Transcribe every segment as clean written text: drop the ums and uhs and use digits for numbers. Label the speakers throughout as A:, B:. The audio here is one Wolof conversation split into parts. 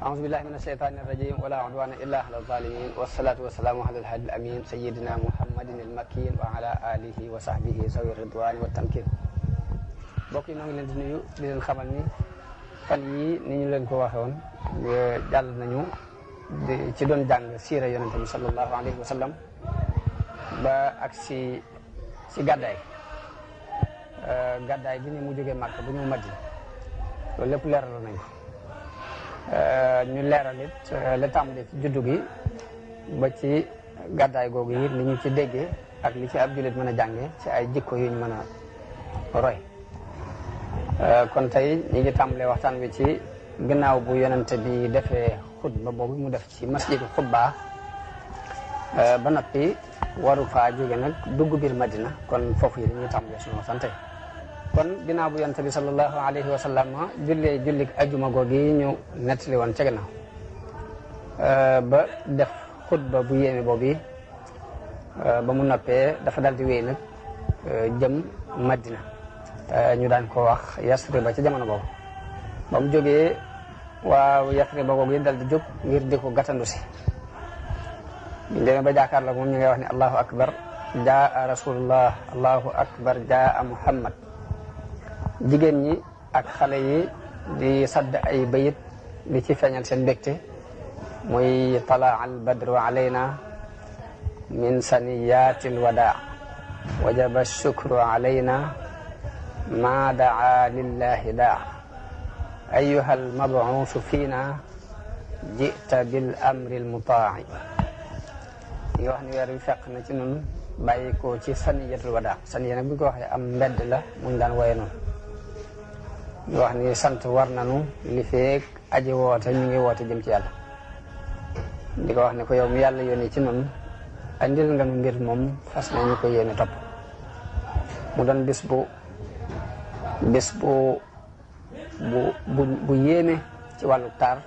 A: أعوذ بالله من الشيطان الرجيم ولا عدوان إلا على الظالمين والصلاة والسلام على الهادي الأمين سيدنا محمد المكين وعلى آله وصحبه ذوي الرضوان والتمكين mbokk yi ñoo ngi leen di nuyu di leen xamal ni fan yii ni ñu leen ko waxee woon jàll nañu ci doon jàng siira yonente bi sallallahu alayhi wa sallam ba ak si gàddaay bi ni mu jógee Màkka bu ñu Madina loolu lépp leeraloon nañ ko ñu leeral it la tàmbalee ci juddu gi ba ci gàddaay googu it li ñu ci déggee ak li ci ab jullit mën a jàngee ci ay jikko yuñ mën a roy kon tey ñi ngi tàmbalee waxtaan wi ci gannaaw bu yonente bi defee xutba boobu mu def ci masjidu xutba ba noppi waru faa jóge nag dugg biir Madina kon foofu yi dañuy tàmbalee suñu waxtaan tey kon ginnaaw bu yonente bi sallallahu alayhi wa sallam jullik ajuma googi ñu nettali woon ca gannaaw ba def xutba bu yéeme boobu ba mu noppee dafa dal di wéy nag jëm Madina ñu daan ko wax Yasriba ci jamono boobu ba mu jógee waaw Yasriba googu dal di jóg ngir di ko gàttandu si biñ demee ba jàkkaarloo moom ñu ngay wax ne allahu akbar jaa rasulullah allahu akbar jaa muhammad jigéen ñi ak xale yi di sadd ay bayit di ci feeñal seen mbégte muy talaa al badru alayna min saniyati lwadaa wajaba shukru alayna ma daa lillahi daa ayuha almabuusu fiina jita bil amri almutaaci yi nga wax ni weer wi fekk na ci nun bàyyi ko ci saniyatul wadaa saniya nag bu ñu ko waxee am mbedd la muñ daan woye noonu ñu wax ni sant war nanu li feek aji woote ñu ngi woote jëm ci yàlla di ko wax ne ko yow mi yàlla yónni ci noonu andil nga nu mbir moom fas na ñu ko yéene topp mu doon bis bu yéeme ci wàllu taar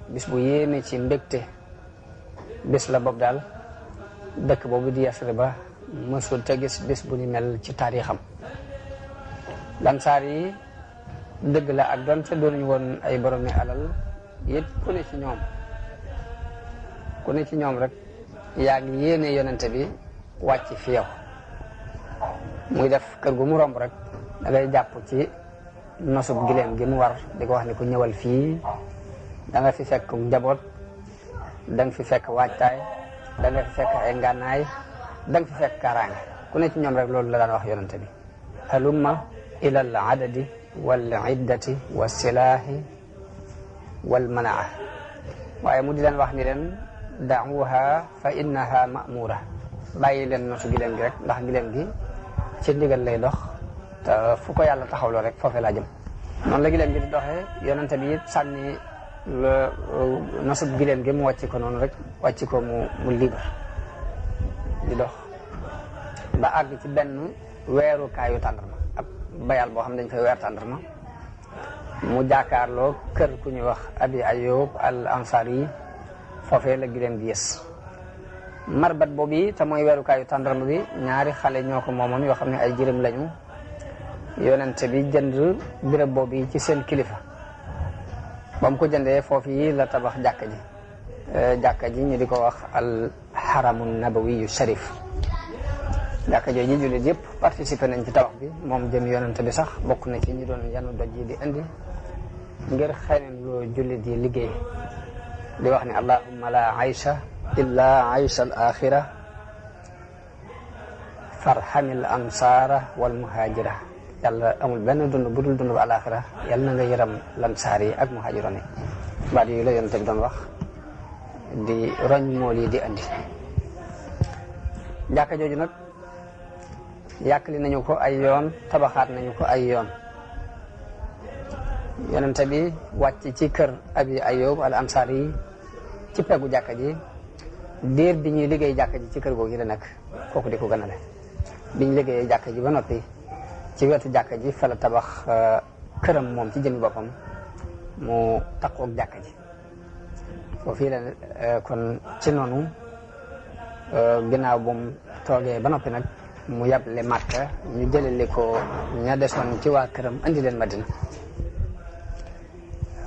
A: bis bu yéeme ci mbégte bis la boobu daal dëkk boobu di Yasriba mësul te gis bis bu ni mel ci taarixam Lansaar yi dëgg la ak doonte doonuñu woon ay boromi alal it ku ne ci ñoom rek yaa ngi yéene yonente bi wàcc fi yow muy def kër gu mu romb rek da ngay jàpp ci nosub gileem gi mu war di ko wax ne ku ñëwal fii da nga fi fekk njaboot da nga fi fekk waajtaay da nga fi fekk ay ngànnaay da nga fi fekk kaaraange ku ne ci ñoom rek loolu la daan wax yonente bi halumma ila al adadi wal iddati wa silaahi wal manaa waaye mu di leen wax ni leen da'uha fa innaha ma'mura bàyyi leen nosu gileem gi rek ndax gileem gi ci ndigal lay dox te fu ko yàlla taxawloo rek foofee laa jëm noonu la gileem gi di doxee yonente bi it sànni nosub gileem gi mu wàcc ko noonu rek wàcc ko mu libre di dox ba àgg ci benn weerukaayu tàndarma ab bayal boo xam ne dañ fay weer tàndarma mu jàkkaarloo kër ku ñuy wax abi ayub al ansari yi foofee la gileem gi yës marbat boobu te mooy weerukaayu tàndarma bi ñaari xale ñoo ko moomoon yoo xam ne ay jirim lañu yonente bi jënd béréb boobu ci seen kilifa ba mu ko jëndee foofu yi la tabax jàkka ji ñu di ko wax al haramu nabawi yu sharif jàkka jooju jullit yëpp participé nañ ci tabax bi moom jëm yonente bi sax bokk na ci ñi doon yanu doj yi di indi ngir xeneen loo jullit yi liggéey di wax ne allahumma la aysha illa aysha al axira farhamil ansara wal muhajira yàlla amul benn dund bu dul dund ba alaxira yàlla na nga yëram lansaar yi ak muhaajiroon yi baat yooyu la yonente bi doon wax di roñ mool yi di andi jàkka jooju nag yàkkali nañu ko ay yoon tabaxaat nañu ko ay yoon yonente bi wàcc ci kër abi ayub al ansaar yi ci peggu jàkka ji diir bi ñuy liggéey jàkka ji ci kër googu la nekk kooku di ko gënale biñ liggéeyee jàkka ji ba noppi ci wetu jàkka ji fa la tabax këram moom ci jëmi boppam mu takkoog jàkka ji foofu la kon ci noonu ginnaaw bu mu toogee ba noppi nag mu yable Màkka ñu jëleli ko ña desoon ci waa këram andi leen Madina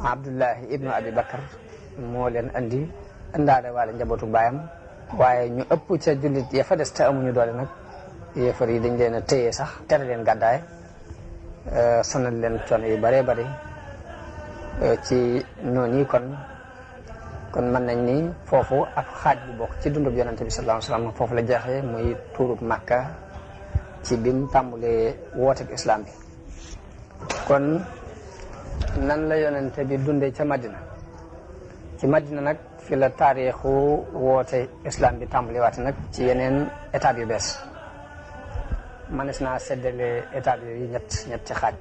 A: Abdullahi ibnu Abi Bakar moo leen andi indaale waale njabootu baayam waaye ñu ëpp ca jullit ya fa des te amuñu doole nag yéefar yi dañ leen a téye sax tere leen gàddaay sonal leen coono yu bëree bëri ci noonu yi kon mën nañ ni foofu ak xaaj bu bokk ci dundub yonente bi sallallahu alayhi wasallam foofu la jeexee muy tuurub Makka ci bim tàmbulee wooteeg islam bi. kon nan la yonente bi dundee ca Madina ci Madina nag fi la taarixu woote islam bi tàmbali waate nag ci yeneen étape yu bees manes naa seddale étape yooyu ñetti xaaj.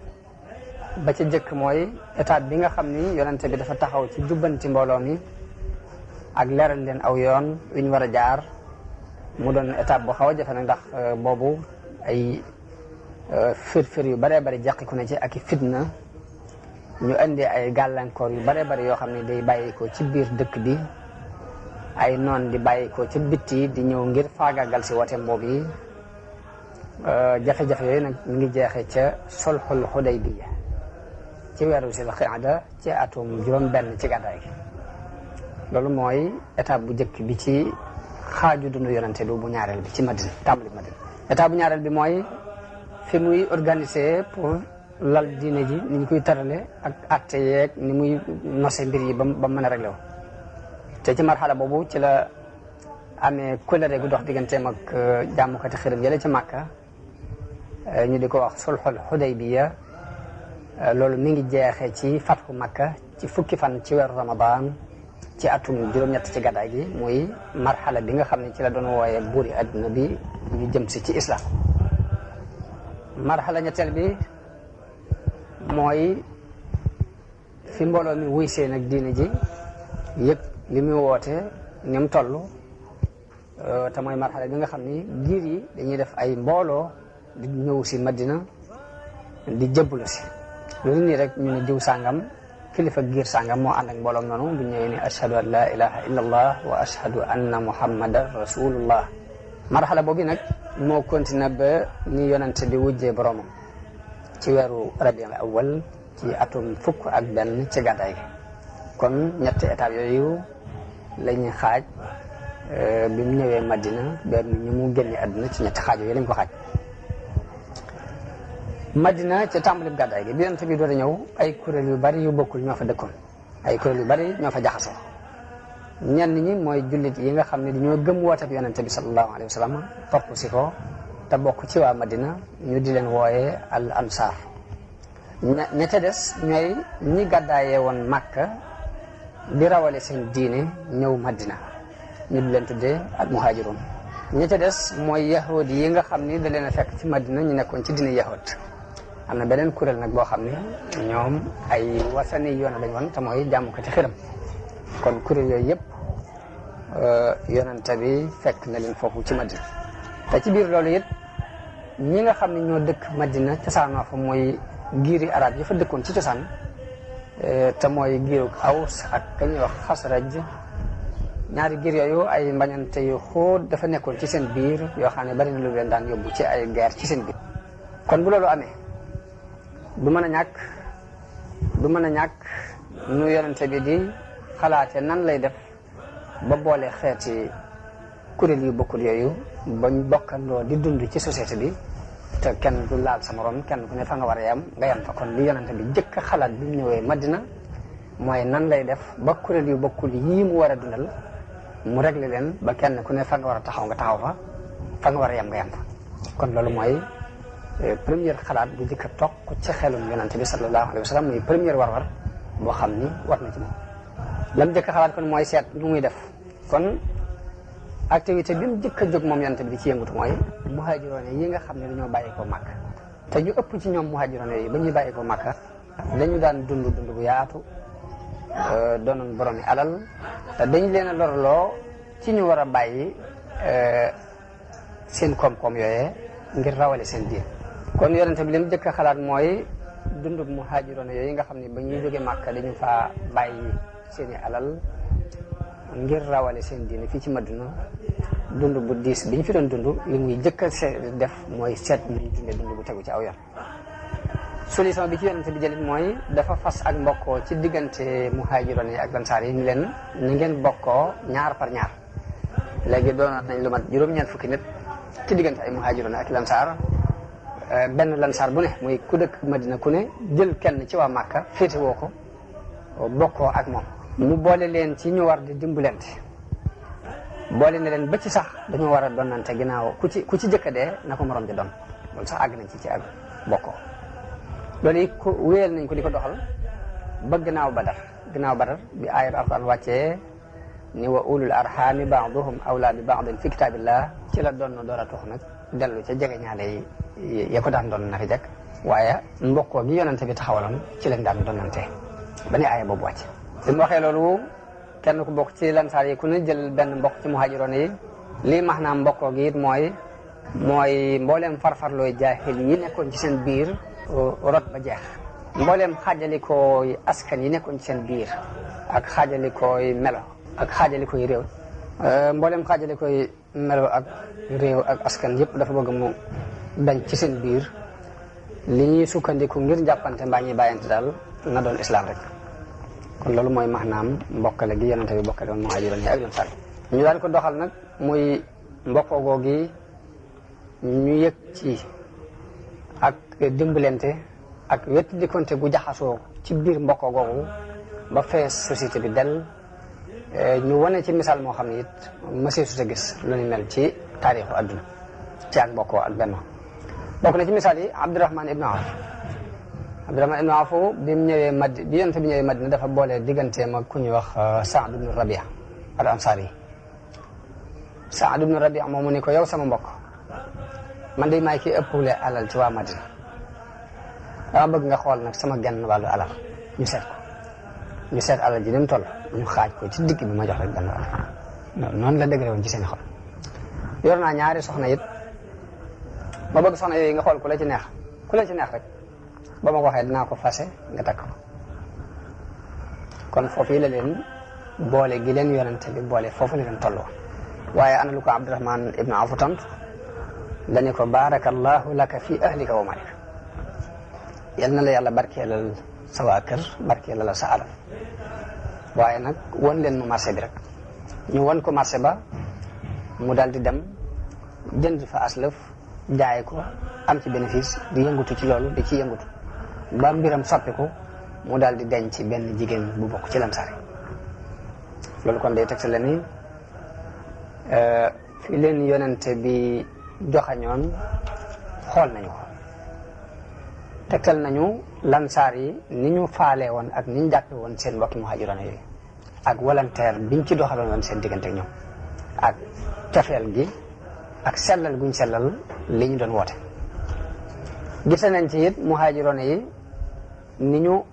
A: ba ca jëkk mooy étape bi nga xam ni yonente bi dafa taxaw ci jubbanti mbooloo mi ak leeral leen aw yoon wi ñu war a jaar mu doon étape bu xaw a jafe nag ndax boobu ay fir yu baree bari jàqiku na ci ak i fitna ñu indi ay gàllankoor yu baree bari yoo xam ne day bàyyi ko ci biir dëkk bi ay noon di bàyyi ko ci bitti di ñëw ngir faagaagal si wooteem boobu yi jafe-jafe yooyu nag mi ngi jeexee ca sulhul Hudaybiya ci weeru Sil Qaada ci atum juróom-benn ci gàddaay gi. loolu mooy étape bu njëkk bi ci xaaju dundu yonente bi bu ñaareel bi ci Madina tàmbali Madina. étape bu ñaareel bi mooy fi muy organiser pour lal diine ji ni ñu koy tarale ak atte yeeg ni muy nose mbir yi ba mën a réglé wu. te ci marxala boobu ci la amee kóllëre gu dox digganteem ak jàmmukati xërëm yële ci Makka ñu di ko wax sulhul Hudaybiya. loolu mi ngi jeexee ci fatxu Makka ci fukki fan ci weeru Ramadan ci atum juróom-ñett ci gàddaay gi muy marxala bi nga xam ne ci la doon wooyee buuri adduna bi ñu jëm si ci islam. marxala ñetteel bi mooy fi mbooloo mi wuy see nag diine ji yëg li muy woote ni mu toll te mooy marxala bi nga xam ni giir yi dañuy def ay mbooloo di ñëw si Madina di jëbbulu si loolu nii rek ñu ne jiw sàngam kilifa giir sàngam moo ànd ak mbooloom noonu bu ñëwee ni ashhadu an la ilaha illa allah wa ashhadu anna muhammadan rasulullah. marxala boobu nag moo continué ba ni yonente bi wujjee boromam ci weeru rabiul awwal ci atum fukk ak benn ci gàddaay gi. kon ñetti étape yooyu la ñuy xaaj bi mu ñëwee Madina ba ñu mu génne àdduna ci ñetti xaaj yooyu lañ ko xaaj. Madina ca tàmbali gàddaay gi bi yonent bi door a ñëw ay kuréel yu bari yu bokkul ñoo fa dëkkoon ay kuréel yu bari ñoo fa jaxasoo ñenn ñi mooy jullit yi nga xam ne dañoo gëm woote bi yonent bi sallallahu alayhi wa sallam topp si ko te bokk ci waa Madina ñu di leen wooyee al ansar. ña ca des ñooy ñi gàddaayee woon Makka di rawale seen diine ñëw Madina ñu di leen tuddee al muhajirun. ña ca des mooy yahud yi nga xam ni da leen a fekk ci Madina ñu nekkoon ci diine yahud. am na beneen kuréel nag boo xam ne ñoom ay wasani yoon lañ woon te mooy jàmm ko ci xiram kon kuréel yooyu yëpp yonente bi fekk na leen foofu ci Madina. te ci biir loolu it ñi nga xam ne ñoo dëkk Madina cosaanoo fa mooy giiri arab yi fa dëkkoon ci cosaan te mooy giiru Aws ak ka ñuy wax Xasraj. ñaari giir yooyu ay mbañante yu xóot dafa nekkoon ci seen biir yoo xam ne bari na lu leen daan yóbbu ci ay guerre ci seen biir. kon bu loolu amee du mën a ñàkk nu yonente bi di xalaate nan lay def ba boole xeeti kuréel yu bokkul yooyu bañ bokkandoo di dund ci société bi te kenn du laal sa morom kenn ku ne fa nga war a yam nga yam fa. kon li yonente bi jëkk a xalaat bi mu ñëwee Madina mooy nan lay def ba kuréel yu bokkul yii mu war a dundal mu réglé leen ba kenn ku ne fa nga war a taxaw nga taxaw fa nga war a yam nga yam fa. kon loolu mooy première xalaat bu njëkk a toog ci xelum yonente bi sallallahu alayhi wa sallam muy première war-war boo xam ni war na ci moom. lam njëkk a xalaat kon mooy seet nu muy def. kon activité bi mu njëkk a jóg moom yonente bi di ci yëngutu mooy muhaajiroon yi nga xam ne dañoo bàyyi ko Makka te ñu ëpp ci ñoom muhaajiroon yi ba ñuy bàyyi ko Makka dañu daan dund bu yaatu doonoon borom yi alal te dañ leen a lorloo ci ñu war a bàyyi seen koom-koom yooyee ngir rawale seen diin. kon yonente bi li mu njëkk a xalaat mooy dundub muhaajiroon yooyu nga xam ne ba ñuy jóge Màkka dañu faa bàyyi seeni alal ngir rawale seen diine fii ci Madina dund bu diis bi ñu fi doon dund li muy njëkk a def mooy seet ñu dundee dund bu tegu ci aw yoon. solution bi ci yonent bi jëlit mooy dafa fas ak mbokkoo ci diggante muhaajiroon yi ak lansaar yi ñu leen ni ngeen bokkoo ñaar par ñaar léegi doon nañ lu mat juróom-ñeent fukki nit ci diggante ay muhaajiroon ak lansaar benn lansaar bu ne muy ku dëkk Madina ku ne jël kenn ci waa Màkka féetewoo ko bokkoo ak moom mu boole leen ci ñu war di dimbalante boole ne leen ba ci sax dañoo war a donnante ginnaaw ku ci jëkk dee na ko morom di doon loolu sax àgg nañ ci ak bokkoo loolu yi ko wéyal nañ ko di ko doxal ba ginnaaw Badar bi aayat Alxuraan wàccee ni wa ulul arhami ba'duhum awla bi ba'din fi kitaabillah ci la doon door a tox nag dellu ca jege ñaale yi ya ko daan doon naka jekk waaye mbokkoo gi yonante bi taxawaloon ci lañ daan doonante ba ni aaya boobu wàcc bi mu waxee loolu kenn ku bokk ci lansaar yi ku ne jël benn mbokk ci muhaajiroon yi lii maanaam mbokkoo gi it mooy mbooleem farfarlooy jaahil yi nekkoon ci seen biir rot ba jeex mbooleem xaajalikooy askan yi nekkoon ci seen biir ak xaajalikooy melo ak xaajalikooy réew mbooleem xaajalikooy melo ak réew ak askan yëpp dafa bëgg mu dañ ci seen biir li ñuy sukkandiku ngir jàppante mbaa ñuy bàyyante daal na doon islam rek kon loolu mooy maanaam mbokkale gi yonente bi bokkale woon muhaajiroon yi ak lansaar ñu daan ko doxal nag muy mbokkoo googi ñu yëg ci ak dimbalante ak wetti dikonte gu jaxasoo ci biir mbokkoo googu ba fees société bi del ñu wane ci misaal moo xam ne it mësee su ta gis lu ni mel ci taarixu adduna ci ak mbokkoo ak benn bokk na ci misaal yi Abdurahman ibn Awf bi mu ñëwee bi yonent bi ñëwee Madina dafa boole digganteem ak ku ñuy wax Saad ibn Rabia al Ansari Saad ibn Rabia moomu ni ko yow sama mbokk man de maay kii ëppule alal ci waa Madina dama bëgg nga xool nag sama genn wàllu alal ñu seet alal ji ni mu toll ñu xaaj ko ci digg bi ma jox rek genn wàll noonu la dëgëre woon ci seen xol yor naa ñaari soxna it ma bëgg soxna yooyu nga xool ku la ci neex rek ba ma ko waxee dinaa ko fase nga takk ko kon foofu yi la leen boole gi leen yonente bi boole foofu la leen tolloo waaye ana lu ko Abdurahman ibn Awf tontu dañu ko barakallahu laka fi ahlika wa malik yal na la yàlla barkeelal sa waa kër barkeelal sa alal waaye nag won leen mu marché bi rek ñu won ko marché ba mu daal di dem jënd fa aslëf jaay ko am ci bénéfice di yëngutu ci loolu di ci yëngutu ba mbiram soppiku mu daal di denc ci benn jigéen bu bokk ci lansaar yi loolu kon day tegtale ni fi leen yonente bi joxañoon xool nañu ko tegtal nañu lansaar yi ni ñu faale woon ak ni ñu jàppe woon seen mbokki muhaajiroon yooyu ak volontaire biñ ci doxaloon woon seen diggante ak ñoom ak cofeel gi ak sellal guñ sellal li ñu doon woote gis nañ ci it muhaajiroon yi ni ñu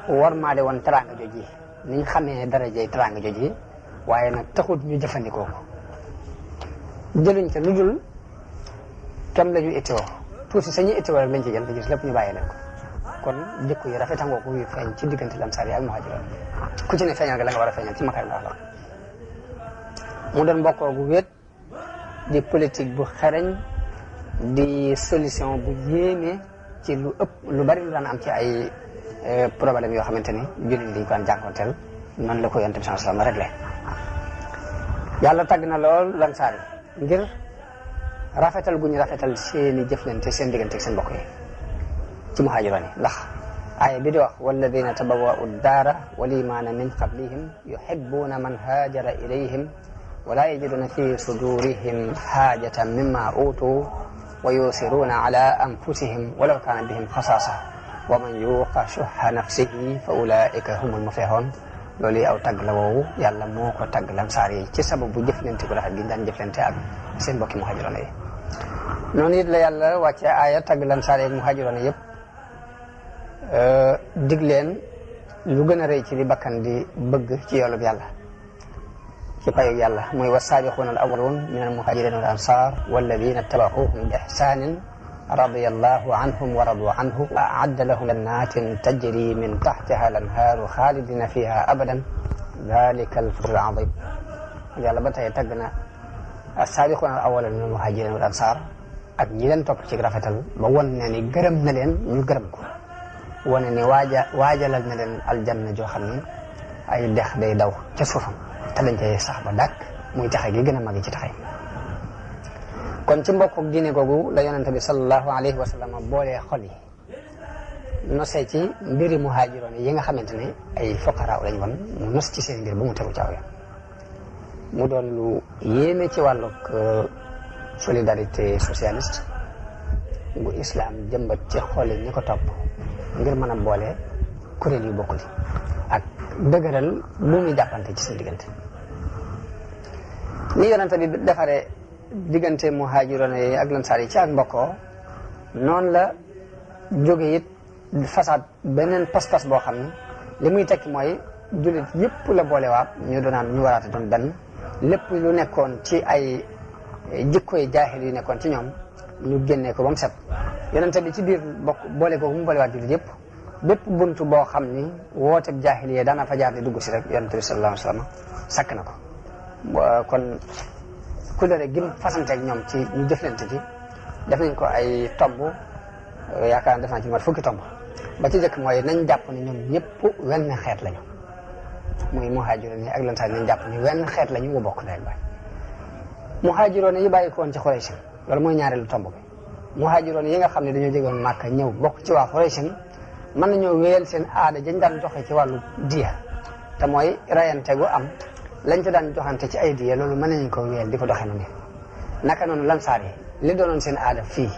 A: wormaale woon teraanga joj yi ni ñu xamee darajey teraanga joj yi waaye nag taxut ñu jëfandikoo ko jëluñ ca lu dul kem la ñu ittiwoo tuuti sañuy ittiwoo rek lañ ci jël te gis lépp ñu bàyyi leen ko kon jikko yi rafetangoo ko yu feeñ ci diggante lansaar yi ak muhaajiroon ku ci ne feeñal nga la nga war a feeñal ci makarim axlaq mu doon mbokkoo gu wéet di politique bu xereñ di solution bu yéeme ci lu bari lu daan am ci ay problème yoo xamante ni jullit ñi dañ ko daan jànkonteel noonu la ko yonent bi sallallahu alayhi wasallam réglé yàlla tagg na lool lansaar yi ngir rafetal gu ñu rafetal seeni jëflante seen diggante ak seen mbokk yi ci muhaajiroon yi ndax aaya bi di wax walladina tabawwa'u daara wal imaana min qablihim yuhibbuuna man haajara ilayhim wala yajiduna fi sudurihim haajatan mimma utuu wa yusiruuna ala anfusihim walaw kaana bihim xasaasa wa man yuuqa shuhha nafsihi fa ulaika humul muflihun loolu yi aw tagg la woowu yàlla moo ko tagg lansaar yi ci sababu jëflante bu rafet gi daan jëflante ak seen mbokki muhaajiroon yi noonu it la yàlla wàcce aaya tagg lansaar yi ak muhaajiroon yëpp dig leen lu gën a rëy ci li bakkan di bëgg ci yoolub yàlla ci payug yàlla muy wasaabiquuna al awwaluun min al muhaajiriina wal ansaar walladina tabauhum bi ihsaanin radiyallahu anhum wa radu anhu wa a'adda lahum jannatin tajri min tahtiha al anhaaru xaalidina fiha abadan dalika al fawzul azim yàlla ba tey tagg na asaabiquuna al awwaluuna min al muhaajiriina wal ansaar ak ñi leen topp ci rafetal ba won ne ni gërëm na leen ñu gërëm ko wane ni waajalal na leen aljanna joo xam ni ay dex day daw ca suufam te dañ koy sax ba dàkk muy taxe gi gën a mag ci taxe. kon ci mbokku diine googu la yonente bi sallallahu alayhi wa sallam boolee xol yi nosee ci mbiri muhaajiroon yi nga xamante ne ay fuqara lañ woon mu nos ci seen mbir ba mu tegu caaw yoon mu doon lu yéeme ci wàllug solidarité socialiste bu islam jëmbat ci xol yi ñi ko topp ngir mën a boole kuréel yu bokkul ak dëgëral bu muy jàppante ci seen diggante. ni yonente bi defaree diggante muhaajiroon yi ak lansaar yi ci ak mbokkoo noonu la jóge it façade beneen pas-pas boo xam ne li muy tekki mooy jullit yëpp la boolewaat ñu doonaan ñu waraate doon benn lépp lu nekkoon ci ay jikkoy jaahil yu nekkoon ci ñoom ñu génnee ko ba mu set. yonente bi ci biir bokk boole ko mu boolewaat jullit yëpp bépp buntu boo xam ni wooteeb jaahil yi daana fa jaar di dugg si rek yonente bi sallallahu alayhi wa sallam sakk na ko. kon kulëre gim fasanteeg ñoom ci ñu jëflante ci def nañ ko ay tomb yaakaar def naa ci mat fukki tomb ba ci jëkk mooy nañ jàpp ne ñoom ñëpp wenn xeet lañu muy muhaajiroon yi ak lansaar nañ jàpp ni wenn xeet lañu wu bokk ndey baay. muhaajiroon yi bàyyi ko woon ci Quraysh loolu mooy ñaareelu tomb bi. muhaajiroon yi nga xam ne dañoo jógoon Màkka ñëw bokk ci waa Quraysh mën nañoo wéyal seen aada dañ daan joxe ci wàllu diya te mooy rayante gu am lañ ca daan joxante ci ay diya loolu mën nañ ko wéyal di ko doxee noonu. naka noonu lansaar yi li doonoon seen aada fii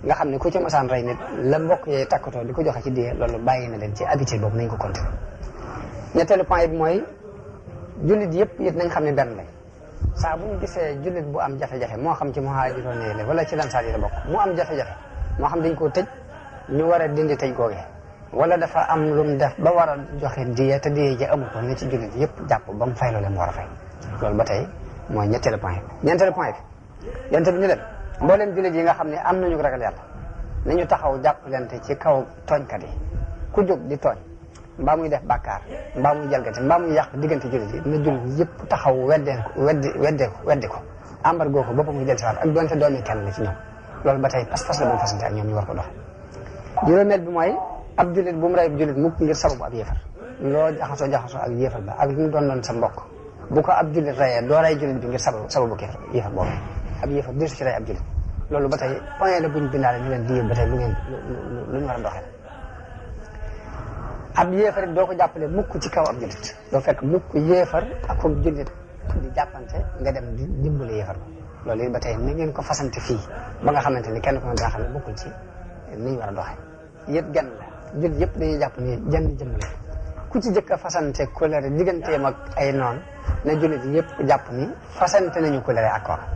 A: nga xam ne ku ci mosaan rey nit la mbokk yee takkatoo di ko joxe ci diya loolu bàyyi na leen ci habitude boobu nañ ko continuer. ñetteelu point bi mooy jullit yëpp it nañ xam ne benn lañ saa bu ñu gisee jullit bu am jafe-jafe moo xam ci muhaajiroon yi la wala ci lansaar yi la bokk mu am jafe-jafe moo xam dañ koo tëj ñu war a dindi tëj googee wala dafa am lu mu def ba war a joxe diya te diya ji amu ko ne ci jullit yëpp jàpp ba mu fay loole mu war a fay loolu ba tey mooy ñetteelu point bi. ñeenteelu point bi yonent bi ñu leen mbooleem jullit yi nga xam ne am nañu ragal yàlla nañu taxaw jàppalante ci kaw tooñkat yi ku jóg di tooñ mbaa muy def bàkkaar mbaa muy jalgati mbaa muy yàq diggante jullit yi na jullit yëpp taxaw weddi ko embargo ko boppam muy del siwaat ak doonte doomi kenn la ci ñoom loolu ba tey pas-pas la buñ fasante ak ñoom ñu war ko dox. juróomeel bi mooy ab jullit bu mu rey jullit mukk ngir sababu ab yéefar loo jaxasoo ak yéefar ba ak mu doon sa mbokk bu ko ab jullit reyee doo rey jullit bi ngir sababu yéefar boobu ab yéefar dir su ci rey ab jullit loolu ba tey point la buñ bindaale ñu leen di ba tey lu ñu war a doxee. ab yéefar it doo ko jàppale mukk ci kaw ab jullit doo fekk mukk yéefar ak comme jullit di jàppante nga dem di dimbale yéefar loolu it ba tey ni ngeen ko fasante fii ba nga xamante ni kenn ko nga xam ne bokkul ci ni ñu war a doxee yëpp genn la jullit yëpp dañuy jàpp ni jenn jëmbale ku ci jëkk a fasante kóllëre digganteem ak ay noon na jullit yëpp jàpp ni fasante nañu kóllëre ak kooka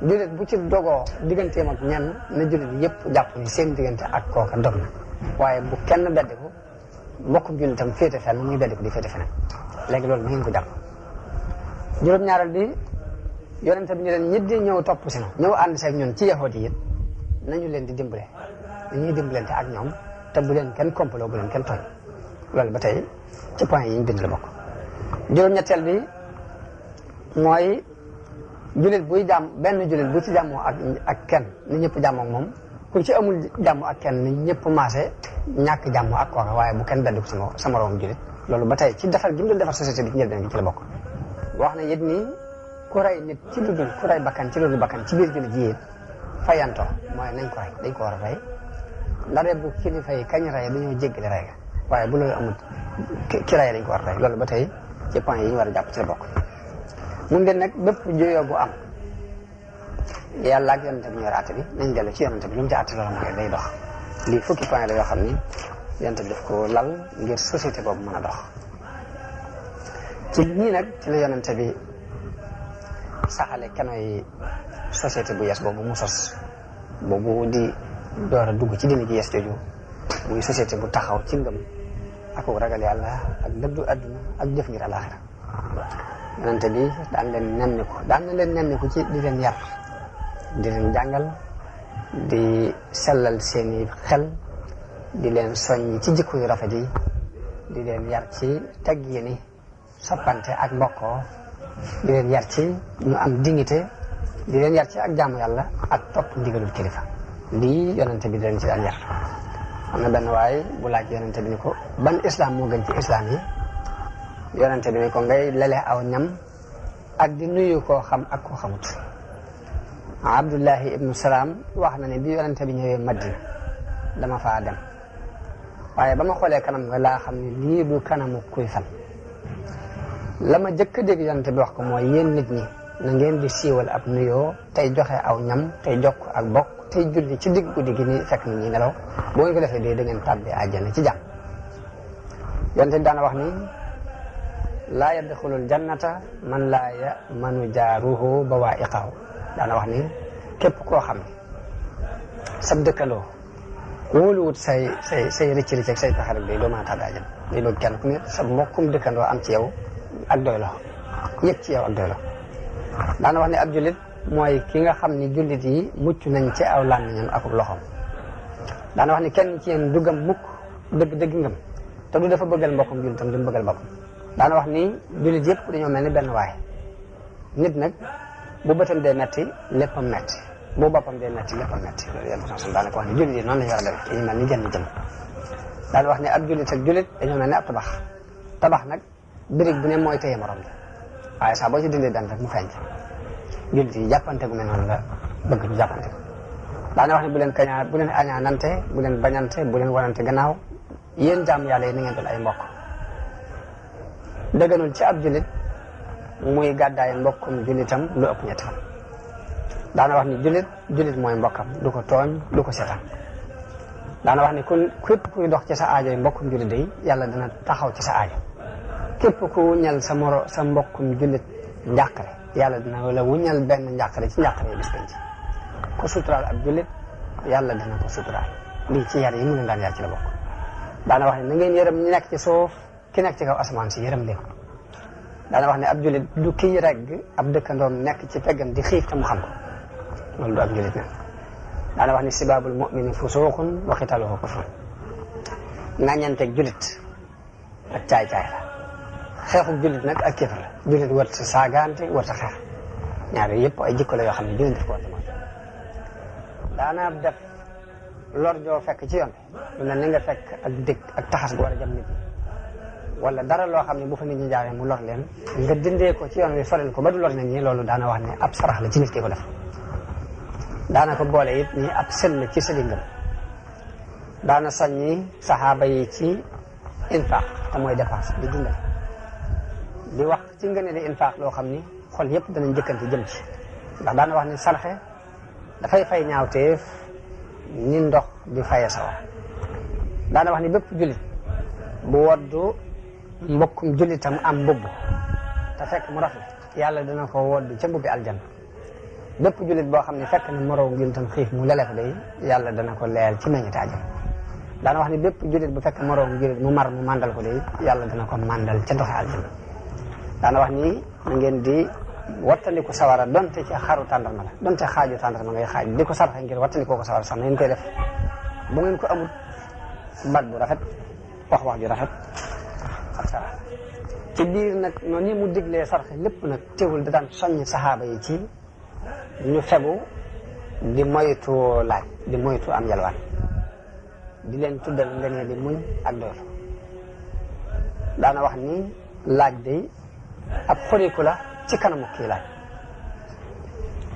A: jullit bu ci dogoo digganteem ak ñenn na jullit yëpp jàpp ni seen diggante ak kooka dog na waaye bu kenn beddiku mbokkum jullitam féete fenn muy beddiku di féete feneen léegi loolu na ngeen ko jàpp. juróom-ñaaral bi yonente bi ñu leen ñit di ñëw topp si na ñëw ànd seeg ñun ci yahood yi it nañu leen di dimbale dañuy dimbalante ak ñoom te bu leen kenn kompaloo bu leen kenn tooñ loolu ba tey ci point yi ñu bind la bokk. juróom-ñetteel bi mooy jullit buy jàmm benn jullit bu ci jàmmoo ak kenn ni ñëpp jàmmoo ak moom ku ci amul jàmm ak kenn ni ñëpp maase ñàkk jàmm ak kooka waaye bu kenn beddi ko sama moroom jullit loolu ba tey ci defar gi mu doon defar société bi ci njëlbeen gi ci la bokk. wax na yit ni ku rey nit ci lu dul ku rey bakkan ci lu dul bakkan ci biir jullit yi fayanto mooy nañ ko rey dañ ko war a rey ndare bu kilifa yi kañ rey dañoo jéggale rey ga waaye bu loolu amul ki rey dañ ko war a rey loolu ba tey ci point yi ñu war a jàpp ci la bokk. mun leen nag bépp juyoo bu am yàlla ak yonente bi ñu war a àtte bi nañ dellu ci yonente bi lu mu ci àtte loolu mooy day dox lii fukki point la yoo xam ni yonente bi daf ko lal ngir société boobu mën a dox. ci nii nag ci la yonente bi saxale kenoy société bu yees boobu mu sos boobu di door a dugg ci dina ji yees jooju muy société bu taxaw ci ngëm ak ragal yàlla ak dëddu àdduna ak jëf ngir àllaaxira yonente bi daan na leen nemmiku ci di leen yar di leen jàngal di sellal seeni xel di leen soññ ci jikko yu rafet yi di leen yar ci teggini soppante ak mbokkoo di leen yar ci ñu am dignité di leen yar ci ak jaamu yàlla ak topp ndigalul kilifa lii yonente bi di leen ci daan yar am na benn waay bu laaj yonente bi ni ko ban islam moo gën ci islam yi yonente bi ni ko ngay lele aw ñam ak di nuyu koo xam ak koo xamut. Abdullahi ibnu Salaam wax na ne bi yonente bi ñëwee Madina dama faa dem waaye ba ma xoolee kanam nga laa xam ne lii du kanamu kuy fan la ma jëkk a dégg yonente bi wax ko mooy yéen nit ñi na ngeen di siiwal ab nuyoo tey joxe aw ñam tey jokk ak bokk tey julli ci digg guddi gi ni fekk nit ñi nelaw boo ngeen ko defee dee da ngeen tàbbi àjjana ci jàmm. yonente bi daana wax ni laa yadxulul jannata man laa yamanu jaaruhu bawaa'iqahu daana wax ni képp koo xam ne sab dëkkandoo wóoluwut say rëcc rëcc ak say pexe rek day doo mën a tàbbi àjjana day bëgg kenn ku ne sa mbokkum dëkkandoo am ci yow ak doy la yëg ci yow ak doy la daana wax ne ab jullit mooy ki nga xam ni jullit yi mucc nañ ci aw làmmiñam ak loxoom daana wax ni kenn ci yéen du gëm mukk dëgg ngëm te du dafa bëggal mbokkum jullitam du mu bëggal boppam daana wax ni jullit yëpp dañoo mel ni benn waay nit nag bu bëtam dee metti léppam metti bu boppam dee metti léppam metti loolu yëpp sax daana ko wax ni jullit yi noonu la ñu war a def dañu mel ni jënd jëm daana wax ni ab jullit ak jullit dañoo mel ni ab tabax nag birig bu ne mooy téye morom bi waaye sax boo ci dindee dan rek mu feeñ jullit yi jàppante gu mel noonu la bëgg ñu jàppante daana wax ne bu leen añaanante bu leen bañante bu leen wanante gannaaw yéen jaam yàlla yi ni ngeen doon ay mbokk dëgganul ci ab jullit muy gàddaay mbokkum jullitam lu ëpp ñetti fan daana wax ni jullit mooy mbokkam du ko tooñ du ko seetaan daana wax ni képp kuy dox ci sa aajo yi mbokkum jullit day yàlla dana taxaw ci sa aajo képp ku wuññal sa mbokkum jullit njàqare yàlla dina la wuññal benn njàqare ci njàqare yi bis penc ku suturaal ab jullit yàlla dina ko suturaal lii ci yar yi mu leen daan yar ci la bokk daana wax ne na ngeen yërëm ñi nekk ci suuf ki nekk ci kaw asamaan si yërëm leen daana wax ne ab jullit du kii regg ab dëkkandoom nekk ci peggam di xiif te mu xam ko loolu du ab jullit nag daana wax ne sibaabul mu'mini fusuuqun wa qitaaluhu kufrun ŋàññanteeg jullit ak caay-caay la xeexu jullit nag ak kéefar la jullit war sa saagaante war sa xeex ñaar yooyu yëpp ay jikko la yoo xam ne jullit daf ko war a mooy daana def lor joo fekk ci yoon lu mel ni nga fekk ak dëkk ak taxas gu war a jam nit ñi wala dara loo xam ne bu fa nit ñi jaaree mu lor leen nga dindee ko ci yoon wi soril ko ba du lor nit ñi loolu daana wax ne ab sarax la ci nit ki ko def daana ko boole it ni ab sël la ci sëli ngëm daana soññi saxaaba yi ci infaq te mooy dépense di dundal di wax ci ngëne di infaq loo xam ni xol yëpp danañ jëkkante jëm ci ndax daana wax ni sarxe dafay fay ñaawteef ni ndox di faye sawa daana wax ni bépp jullit bu woddu mbokkum jullitam am mbubb te fekk mu rafet yàlla dina ko woddu ca mbubbi aljanna bépp jullit boo xam ne fekk na moroom jullitam xiif mu lele ko day yàlla dana ko leel ci meññite àjjana daana wax ni bépp jullit bu fekk moroom jullit mu mar mu màndal ko day yàlla dana ko màndal ca ndoxi aljanna daana wax ni na ngeen di wattandiku sawara donte ci xaru tàndarma la donte xaaju tàndarma ngay xaaj di ko sarxe ngir wattandikoo ko sawara sax na ngeen koy def bu ngeen ko amul baat bu rafet wax ju rafet ak sarax ci biir nag noonu ni mu diglee sarxe lépp nag teewul da daan soññ saxaaba yi ci ñu fegu di moytu laaj di moytu am yalwaan di leen tuddal ngënee di muñ ak doylu daana wax ni laaj day ab xoriku la ci kanamu kii laaj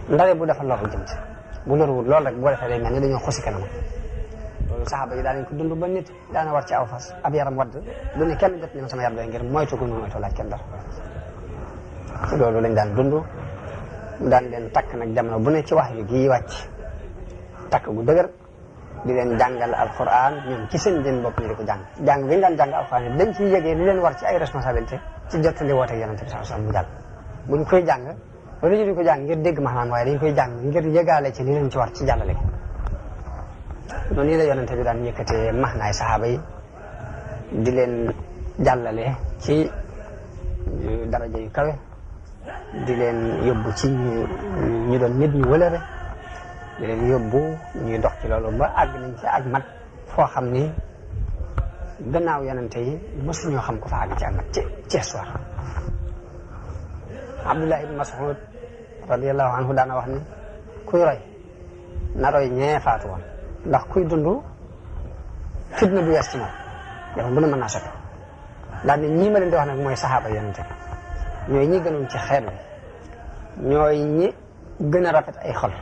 A: ndare bu dafa loru jëm ci bu loruwul loolu rek boo defee day mel ni dañoo xosi kanam loolu saxaaba yi daanañ ko dund ba nit daana war ci aw fas ab yaram wadd du ne kenn jot ni ma sama yaram doy ngir moytu gu ñu moytu laaj kenn dara loolu lañ daan dund daan leen takk nag jamono bu ne ci wax yu gii wàcc takk gu dëgër di leen jàngal alquran ñoom ci seen jën bopp ñu di ko jàng bi ñu daan jàng alquran yi dañ ciy yëgee li leen war ci ay responsabilité ci jottali woote yonente bi sallallahu alayhi wasallam mu jàll buñ koy jàng wala ñu di ko jàng ngir dégg maanaam waaye dañ koy jàng ngir yëgaale ci li leen ci war ci jàllale gi noonu nii la yonente bi daan yëkkatee maxnaay saxaaba yi di leen jàllale ci daraja yu kawe di leen yóbbu ci ñu doon nit ñu wëlëre di leen yóbbu ñuy dox ci loolu ba àgg nañ ci ak mat foo xam ni gannaaw yonente yi mësuñoo xam ko fa àgg ci ak mat ci histoire Abdullah ibn Mas'ud radiyallahu anhu daana wax ni kuy roy na roy ñee faatu woon ndax kuy dund fitna bu wees ci moom jamono bu ne mën naa soppi daal ne ñii ma leen di wax nag mooy saxaaba yonente bi ñooy ñi gënoon ci xeet wi ñooy ñi gën a rafet ay xol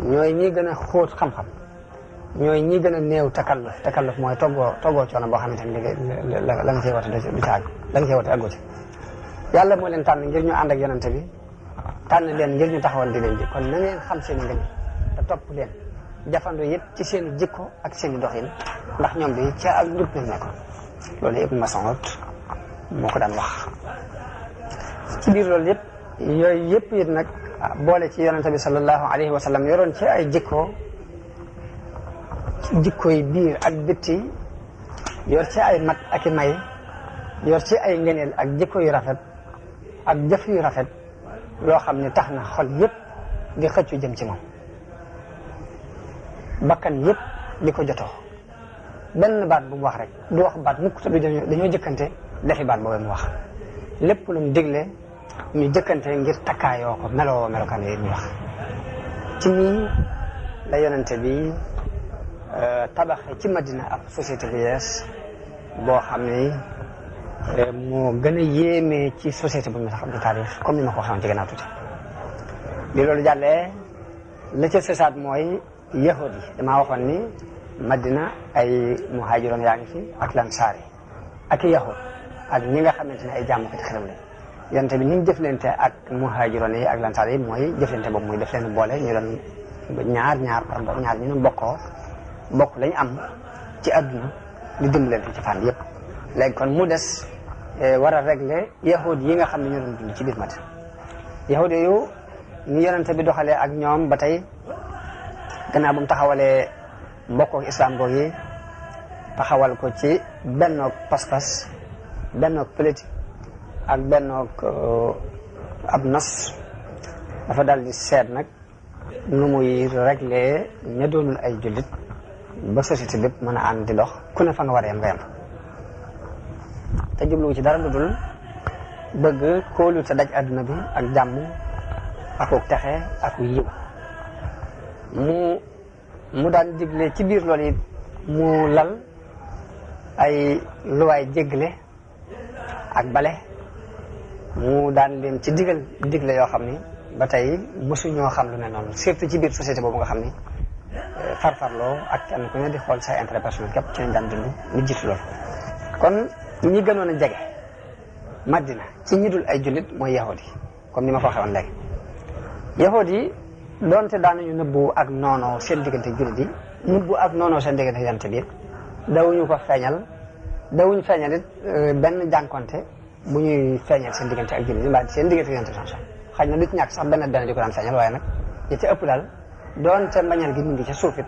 A: ñooy ñi gën a xóot xam-xam ñooy ñi gën a néew takalluf mooy toggoo coono boo xamante ni la nga cee wate du ci àgg la nga cee wate àggoo ci yàlla moo leen tànn ngir ñu ànd ak yonente bi tànn leen ngir ñu taxawal di leen ji kon na ngeen xam seen i ngën te topp leen jafandu yëpp ci seen i jikko ak seen i doxin ndax ñoom bi ci ak njub lañ nekkoon loolu Ibn Mas'ud moo ko daan wax ci biir loolu yëpp yooyu yëpp it nag boole ci yonente bi sallallahu alayhi wa sallam yoroon ci ay jikko yi biir ak bitti yor ci ay mat ak i may yor ci ay ngëneel ak jikko yu rafet ak jëf yu rafet loo xam ne tax na xol yëpp di xëccu jëm ci moom bakkan yëpp di ko jotoo benn baat bu mu wax rek du wax baat mukk te du dañoo jëkkante defi baat boobu mu wax lépp lu mu digle ñu jëkkante ngir takkaayoo ko melokaan yooyu mu wax ci nii la yonente bi tabaxe ci Madina ab société bu yees boo xam ne moo gën a yéeme ci société bu ñu xam di taarix comme ni ma ko waxoon ci gannaaw tuuti bi loolu jàllee la ca sësaat mooy yahud yi damaa waxoon ni Madina ay muhaajiroon yaa ngi fi ak lansaar yi ak yahud ak ñi nga xamante ne ay jàmmkat xelam lañ yonte bi ni ñu jëflante ak muhaajiroon yi ak lansaar yi mooy jëflante boobu muy def leen boole ñu doon ñaar par bopp ñaar ñu doon bokk lañ am ci àdduna di dimbalante ci fànn yëpp léegi kon mu des war a régler yahud yi nga xam ne ñoo doon dund ci biir Madina yahud yooyu ni yonente bi doxalee ak ñoom ba tey gannaaw bu mu taxawalee mbokkook islam goog yi taxawal ko ci bennoog pas-pas bennoog politique ak bennoog ab nos dafa dal di seet nag nu muy régler ña doonul ay jullit ba société bépp mën a ànd di dox ku ne fa nga war a yem nga yem te jubluwu ci dara lu dul bëgg kóolu te daj àdduna bi ak jàmm akuk texe ak yiw mu daan digle ci biir loolu it mu lal ay luwaay jéggale ak bale mu daan leen ci digle yoo xam ni ba tey mosuñoo xam lu ne noonu surtout ci biir société boobu nga xam ni farfarloo ak kenn ku ne di xool say intérêt personnel képp ci lañ daan dund lu jiitu loolu kon ñi gënoon a jege Madina ci ñi dul ay jullit mooy yahud yi comme ni ma ko waxee woon léegi yahud yi doonte daanañu nëbbu ak noonoo seen diggante jullit yi nëbbu ak noonoo seen diggante yonent bi dawuñu ko feeñal dawuñu feeñal it benn jànkonte bu ñuy feeñal seen diggante ak jullit yi mbaa seen diggante yonent bi xëy na lu ci ñàkk sax benn di ko daan feeñal waaye nag ñi ci ëpp daal doonte mbañal gi mu ngi ca suufit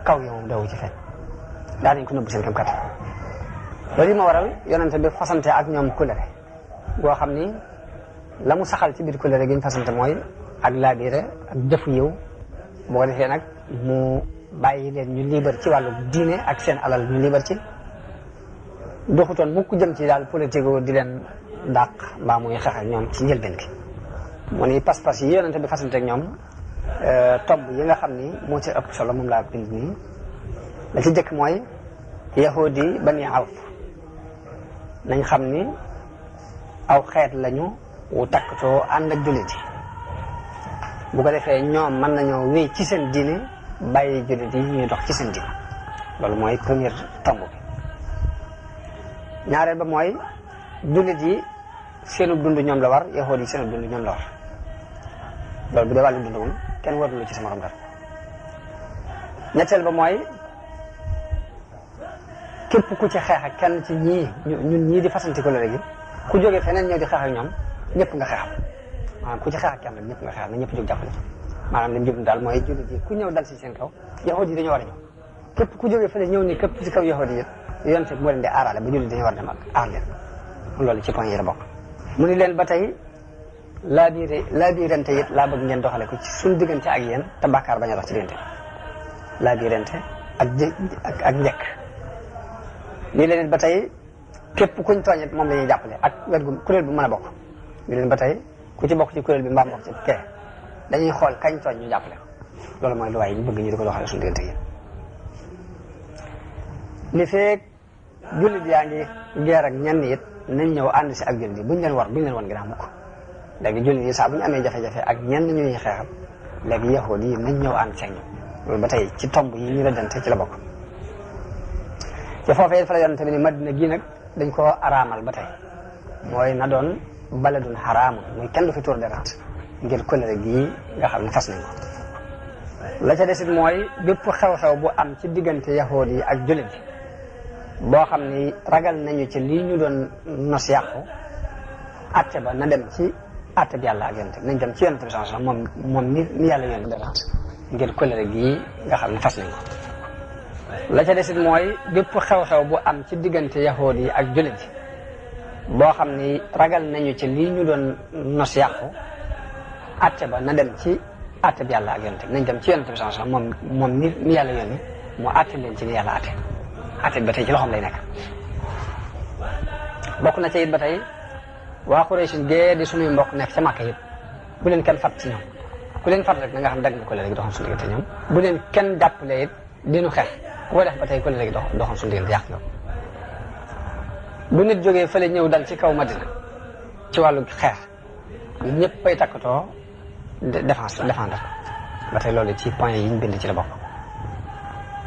A: kaw yow moom dawu ci feeñ daanañ ko nëbbu seen kam kat loolu yi ma waral yonent bi fasante ak ñoom kulere goo xam ni la mu saxal ci biir kulere gi ñu fasante mooy ak laabiire ak jëfu yiw boo ko defee nag mu bàyyi leen ñu liibar ci wàllu diine ak seen alal ñu liibar ci doxutoon mukk jëm ci daal politique di leen dàq mbaa muy xeex ak ñoom ci njëlbeen gi mu ni pas-pas yi yonente bi fasante ak ñoom tomb yi nga xam ni moo ci ëpp solo moom laa bind nii la ci jëkk mooy yahudi bani awf nañ xam ni aw xeet lañu wu takkatoo ànd ak jullit yi bu ko defee ñoom mën nañoo wéy ci seen diine bàyyi jullit yi ñuy dox ci seen diine loolu mooy première tomb bi ñaareel ba mooy jullit yi seenu dund ñoom la war yahood yi seenu dund ñoom la war loolu bu dee wàllu dund moom kenn warulu ci sa morom dara ñetteel ba mooy képp ku ci xeex ak kenn ci ñun ñii di fasanti ko léegi ku jógee feneen ñëw di xeex ak ñoom ñëpp nga xeexal maanaam ku ci xeex ak kenn rek ñëpp nga xeexal na ñëpp jóg jàppale maanaam li mu jublu daal mooy jullit yi ku ñëw dal si seen kaw yahood yi dañoo war a ñëw képp ku jógee fële ñëw ni képp ci kaw yahood yi yoon fekk moo leen di aarale ba jullit dañoo war a dem ak aar leen loolu ci point yi la bokk mu ni leen ba tey laabirante it laa bëgg ngeen doxale ko ci suñu diggante ak yéen te bàkkaar bañ a dox ci diggante laabirante ak njëkk lii leen it ba tey képp kuñ tooñet moom la ñuy jàppale ak wet gu kuréel bu mën a bokk lii leen ba tey ku ci bokk ci kuréel bi mbaam bokk ci kee dañuy xool kañ tooñ ñu jàppale ko loolu mooy luwaay yi ñu bëgg ñu di ko doxale suñu diggante ak yéen li feek jullit yaa ngi geer ak ñenn it nañ ñëw ànd si ak jullit yi buñ leen wan ginnaaw mukk léegi jullit yi saa bu ñu amee jafe-jafe ak ñenn ñuy xeexal léegi yahuud yi nañ ñëw ànd seeg ñoom loolu ba tey ci tomb yi ñu rëddante ci la bokk. te foofee fa la yonente bi ni Madina gi nag dañ koo araamal ba tey mooy na doon baladun xaraamun muy kenn du fi tuur deret ngir kóllëre gii nga xam ne fas nañ ko. la ca desit mooy bépp xew-xew bu am ci diggante yahuud yi ak jullit yi boo xam ni ragal nañu ci lii ñu doon nos yàqu atte ba na dem ci atte bi yàlla ak yonente bi nañ dem ci yonente bi sax moom mi yàlla yónni deret ngir kóllëre gii nga xam ne fas nañ ko. la ca desit mooy bépp xew-xew bu am ci diggante yahuud yi ak jullit yi boo xam ni ragal nañu ci lii ñu doon nos yàqu atte ba na dem ci atte bi yàlla ak yonente bi nañ dem ci yonente bi sax moom mi yàlla yónni mu atte leen ci ni yàlla atte bi ba tey ci loxoom lay nekk. bokk na ca it ba tey waa Quraysh gee di suñuy mbokk nekk ca Màkka it bu leen kenn fat ci ñoom ku leen fat rek na nga xam dagg nga ko léegi doxoon suñu diggante ñoom bu leen kenn jàppale it dinu xeex boo def ba tey ko léegi doxoon suñu diggante yàq nga bu nit jógee fële ñëw dal ci kaw Madina ci wàllu xeex ñëpp bay takkatoo défendre ba tey loolu ci point yi ñu bind ci la bokk.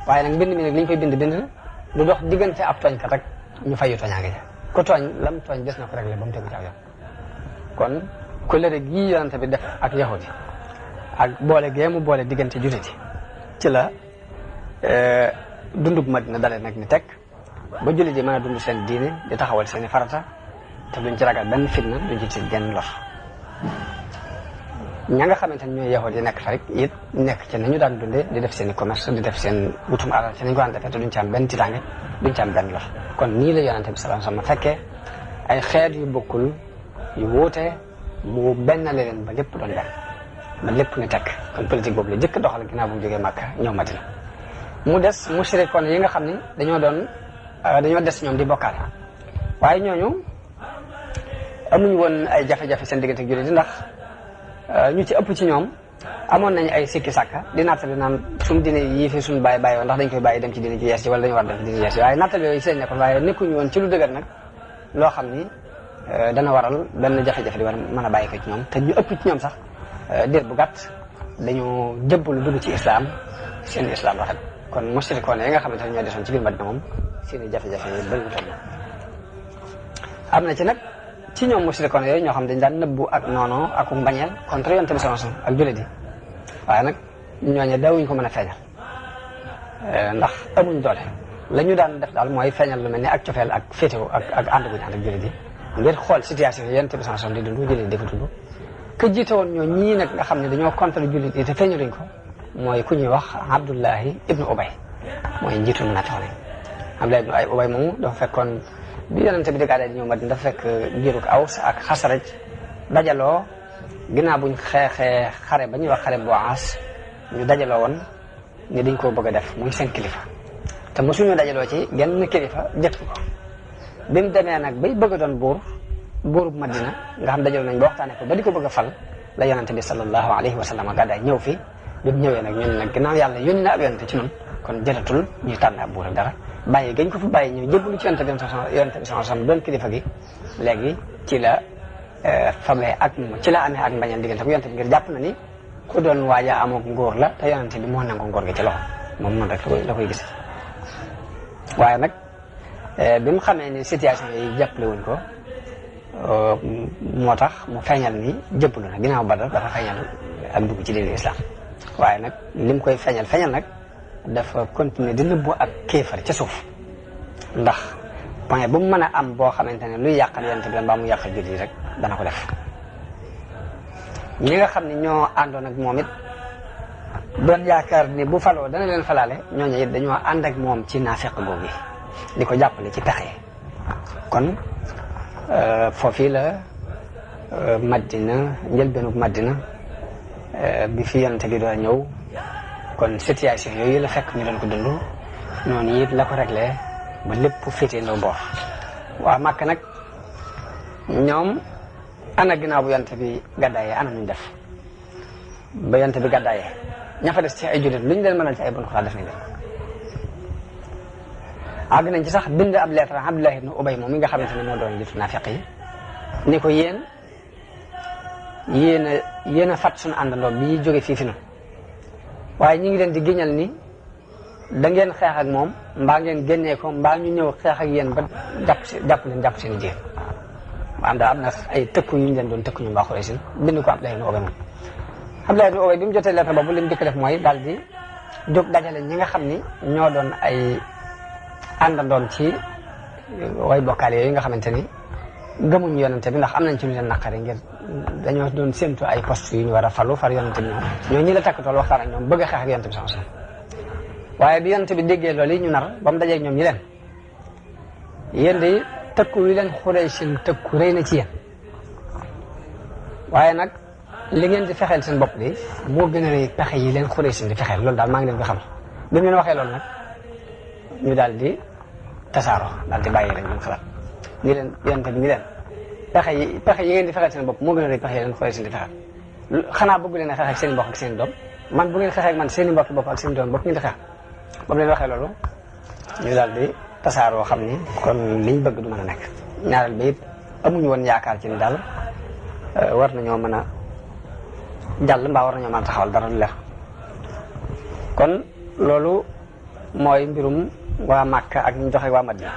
A: waaye nag mbind mi nag li ñu koy bind du dox diggante ab tooñkat rek ñu fayu tooñaange ja ku tooñ lam tooñ des na ko réglé ba mu tegu ci ak yoon. kon kóllëre gii yonente bi def ak yahudi ak boole gee mu boole diggante jullit yi ci la dundub Madina dalee nag ni teg ba jullit yi mën a dund seen diine di taxawal seen i farata te duñ ci ragal benn fitna duñ ci genn lor. ña nga xamante ne ñooy yahudi yi nekk fa rek it nekk ci nañu daan dundee di def seen i commerce di def seen wutum alal ci nañ ko daan defee te duñ ci am benn tiitaange duñ ci am benn lor. kon nii la yonente bi sallallahu alayhi wasallam fekkee ay xeet yu bokkul yu wuute mu benn leen ba lépp doon benn ba lépp ni tekk kon politique boobu la jëkk doxal ginnaaw bu mu jógee Makka ñëw Madina. mu des mushrikoon yi nga xam ne dañoo des ñoom di bokkaale waaye ñooñu amuñu woon ay jafe-jafe seen diggante ak jullit yi ndax ñu ci ëpp ci ñoom amoon nañu ay sikki sàkka di nattali naan suñu diine yii fi suñu bàyyi woon ndax dañ koy bàyyi dem ci diine ji yees yi wala dañu war dem ci diine ji yees yi waaye nattali yooyu ci lañ nekkoon waaye nekkuñu woon ci lu dëgër nag loo xam ni dana waral benn jafe-jafe di war mën a bàyyi ko ci ñoom te ñu ëpp ci ñoom sax diir bu gàtt dañu jëbbalu dugg ci islam seen islam rafet kon mushrikoon yi nga xamante ne ñoo desoon ci biir Madina moom seen i jafe-jafe yi bëri wutoon na am na ci nag ci ñoom mushrikoon yooyu ñoo xam dañ daan nëbbu ak noonu ak mbañeel contre yonent bi sallallahu alayhi wasallam ak jullit yi waaye nag ñooñu daawuñ ko mën a feeñal ndax amuñ doole la ñu daan def daal mooy feeñal lu mel ni ak cofeel ak féetewu ak ànd guñ ànd ak jullit yi ngir xool situation yi yonent bi sallallahu alayhi wasallam di dund jullit yi di ko dund ke jiite woon ñoo ñii nag nga xam ne dañoo contre jullit yi te feeñaluñ ko mooy ku ñuy wax Abdullahi ibnu Ubay mooy njiitu munaafiqoon yi Abdullahi ibnu Ubay moomu dafa fekkoon bi yonente bi di gàddaay di ñëw Madina dafa fekk giirug Aws ak Xasraj dajaloo ginnaaw buñ xeexee xare ba ñuy wax xare Bu'aas ñu dajaloo woon ni dañ koo bëgg a def muy seen kilifa te mosuñu dajaloo ci genn kilifa jëkk ko bi mu demee nag bay bëgg a doon buurub Madina nga xam dajaloo nañ ba waxtaane ko ba di ko bëgg a fal la yonente bi sallallahu alayhi wa sallam gàddaay ñëw fi bi mu ñëwee nag ñun nag ginnaaw yàlla yónni na ab yonente ci ñun kon jëratul ñuy tànn ab buur ak dara bàyyi gañ ko fi bàyyi ñëw jébbalu ci yonente bi sallallahu alayhi wasallam doon kilifa gi léegi ci la famee ak ci la amee ak mbañal diggante ko yonente bi ngir jàpp na ni ku doon waaja amook ngóor la te yonente bi moo nangu ngóor gi ci loxo moom noonu rek la koy gis waaye nag bi mu xamee ni situation yi jàppale wuñ ko moo tax mu feeñal ni jébbalu na ginnaaw Badar dafa feeñal ak dugg ci diine islam waaye nag lim koy feeñal nag dafa continuer di nëbbu ak kéefar ca suuf ndax point bu mu mën a am boo xamante ne luy yàqal yonent bi mbaa mu yàqal jullit yi rek dana ko def ñi nga xam ne ñoo àndoon ak moom it doon yaakaar ni bu faloo dana leen falaale ñooñu it dañoo ànd ak moom ci naafeq googu di ko jàppale ci pexe kon foofii la Madina njëlbeenug Madina bi fi yonent bi doon ñëw kon situation yooyu la fekk ñu doon ko dund noonu it la ko réglé ba lépp féetee ndoo boor waa Màkka nag ñoom ana ginnaaw bu yonent bi gàddaayee ana nuñ def ba yonent bi gàddaayee ña fa des ci ay jullit lu ñu leen mënal ci ay bon xalaat def nañ leen àgg nañ ci sax bind ab lettre Abdullah ibn Ubay moom mi nga xamante ne moo doon jiitu naafiq yi ni ko yéen a fat suñu àndandoo bi jóge fii fi na waaye ñu ngi leen di giñal ni da ngeen xeex ak moom mbaa ngeen génnee ko mbaa ñu ñëw xeex ak yéen ba jàpp seen i jéem am daal am na ay tëkku yu ñu leen doon tëkku ñu mbaa Quraysh bind ko Abdullah ibn Ubay moom Abdullah ibn Ubay bi mu jotee lettre boobu li mu dëkk def mooy daal di jóg dajale ñi nga xam ni ñoo doon ay àndandoon ci way bokkaale yooyu nga xamante ni gëmuñ yonente bi ndax am nañ ci lu leen naqari ngir dañoo doon séntu ay poste yu ñu war a falu far yonente bi ñoo ñi la takkatool waxtaan ak ñoom bëgg a xeex ak yonente bi sama waaye bi yonente bi déggee loolu yi ñu nar ba mu dajeeg ñoom ñi leen yéen de tëkku yu leen Quraysh tëkku rëy na ci yéen waaye nag li ngeen di fexeel seen bopp bi moo gën a rëy pexe yi leen Quraysh di fexeel loolu daal maa ngi leen ko xamal bi mu leen waxee loolu nag ñu daal di tasaaroo daal di bàyyi rek ñu xalaat ni leen yonente bi ni leen pexe yi ngeen di fexeel seen bopp moo gën a rëy pexe yi leen Quraysh di fexeel xanaa bëgg leen a xeex ak seen mbokk ak seen doom man bu ngeen xeexee ak man seen i mbokki bopp ak seen doom bopp ngeen di xeex ba mu leen waxee loolu ñu daal di tasaaroo xam ni kon liñ bëgg du mën a nekk ñaareel bi it amuñu woon yaakaar ci ni daal war nañoo mën a jàll mbaa war nañoo mën a taxawal dara lu leer kon loolu mooy mbirum waa Màkka ak ñu joxe waa Madina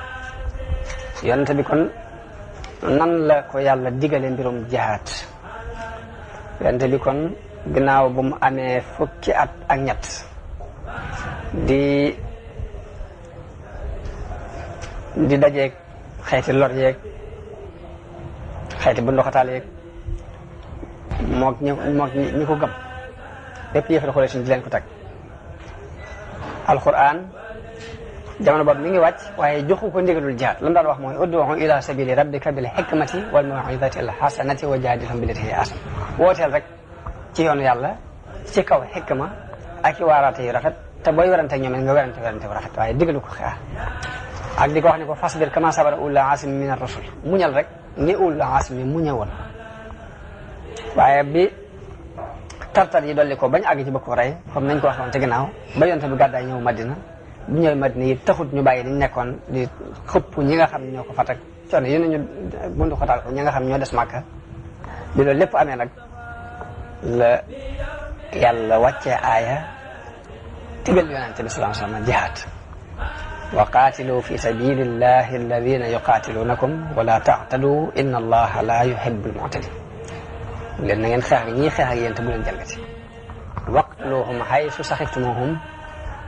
A: yonente bi kon nan la ko yàlla digale mbirum jihaad yonente bi kon ginnaaw bu mu amee fukki at ak ñett di dajeeg xeeti lor yeeg xeeti bu ndoxataal yeeg mook ñi ko gëm lépp yëfal Quraysh di leen ko teg alquran jamono boobu mi ngi wàcc waaye joxu ko ndigalul jihaad lam daan wax mooy ud'u ila sabili rabbika bil hikmati wal maw'izati al hasanati wa jaadilhum billati hiya ahsan wooteel rek ci yoonu yàlla ci kaw xikma ak i waaraate yu rafet te booy werante ñoom nga werante bu rafet waaye digalu ko xeex ak di ko wax ne ko fasbir kama sabara ulul azmi min ar-rusul muñal rek ni ulul azmi mu ñëwoon waaye bi tartar yi dolli ko bañ àgg ci bëgg ko rey comme nañ ko waxoon ci ginnaaw ba yonte bi gàddaay ñëw Madina bu ñëwee Madina yi taxut ñu bàyyi dañ nekkoon di xëpp ñi nga xam ñoo ko fatak coono yi nañu bundu xotaal ko ñi nga xam ñoo des Màkka bi loolu lépp amee nag la yàlla wàccee aaya tigal yonente bi sallallahu alayhi wa sallam jihaad wa qaatilu fi sabilillahi alladina yuqaatilunakum wala ta'tadu inna allaha la yuhibbul mu'tadin leen na ngeen xeex ak ñii xeex ak yéen te bu leen jalgati waqtuluhum haysu saxiftumuhum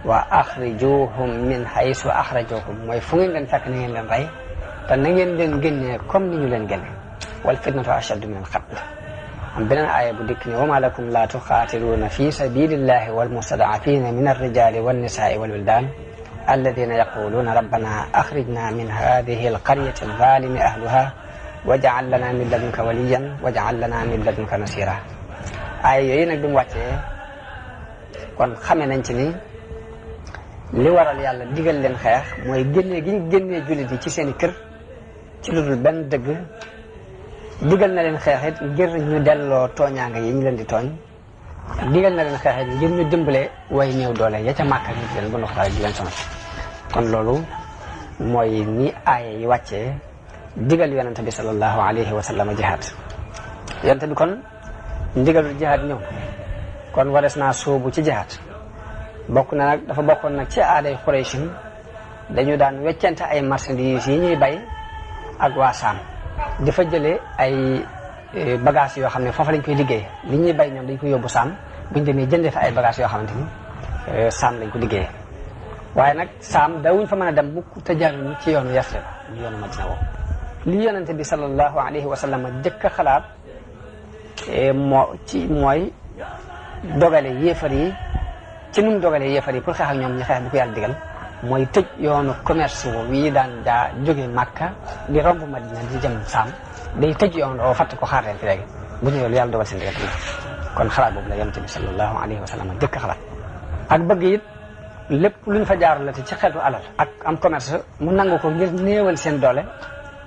A: wa axrijuhum min haysu axrajukum mooy fu ngeen leen fekk na ngeen leen rey te na ngeen leen génnee comme ni ñu leen génne wal fitnatu ashaddu min al qatl am beneen aaya bu dikk ne wa ma lakum la tuqaatiluuna fi sabilillahi wal mustad'afina min ar-rijali wan nisaai wal wildan alladina yaquluuna rabbana axrijna min hadihi alqaryati alzalimi ahluha waj'al lana min ladunka waliyan waj'al lana min ladunka nasira aaya yooyu nag bi mu wàccee kon xamee nañ ci ni li waral yàlla digal leen xeex mooy génnee gi ñu génnee jullit yi ci seen i kër ci lu dul benn dëgg digal na leen xeex it ngir ñu delloo tooñaanga yi ñu leen di tooñ digal na leen xeex it ngir ñu dimbale way néew doole ya ca Màkka ñu di leen bu ndoxtaal di leen sonal kon loolu mooy ni aaya yi wàccee digal yonente bi sallallahu alayhi wa sallam jihaad yonente bi kon ndigalul jihaad ñëw kon wares naa sóobu ci jihaad bokk na nag dafa bokkoon nag ci aaday Quraysh dañu daan weccante ay marchandises yi ñuy bay ak waa Saam di fa jëlee ay bagages yoo xam ne foofa lañ koy liggéey li ñuy bay ñoom dañ koy yóbbu Saam buñ demee jëndee fa ay bagages yoo xamante ni Saam lañ ko liggéeyee waaye nag Saam dawuñ fa mën a dem mukk te jaaruñu ci yoonu Yasrib yoonu Madina woo li yonente bi sallallahu alayhi wa sallam jëkk a xalaat mooy dogale yéefar yi ci nu mu dogalee yéefar yi pour xeex ak ñoom ñu xeex bi ko yàlla digal mooy tëj yoonu commerce wi daan jóge Màkka di romb Madina di jëm Saam day tëj yoon oo fatt ko xaar leen fi léegi bu ñëwee lu yàlla dogal seen digal kon xalaat boobu la yonente bi sallallahu alayhi wa sallam jëkk a xalaat ak bëgg it lépp luñ fa jaaralati ci xeetu alal ak am commerce mu nangu ko ngir néewal seen doole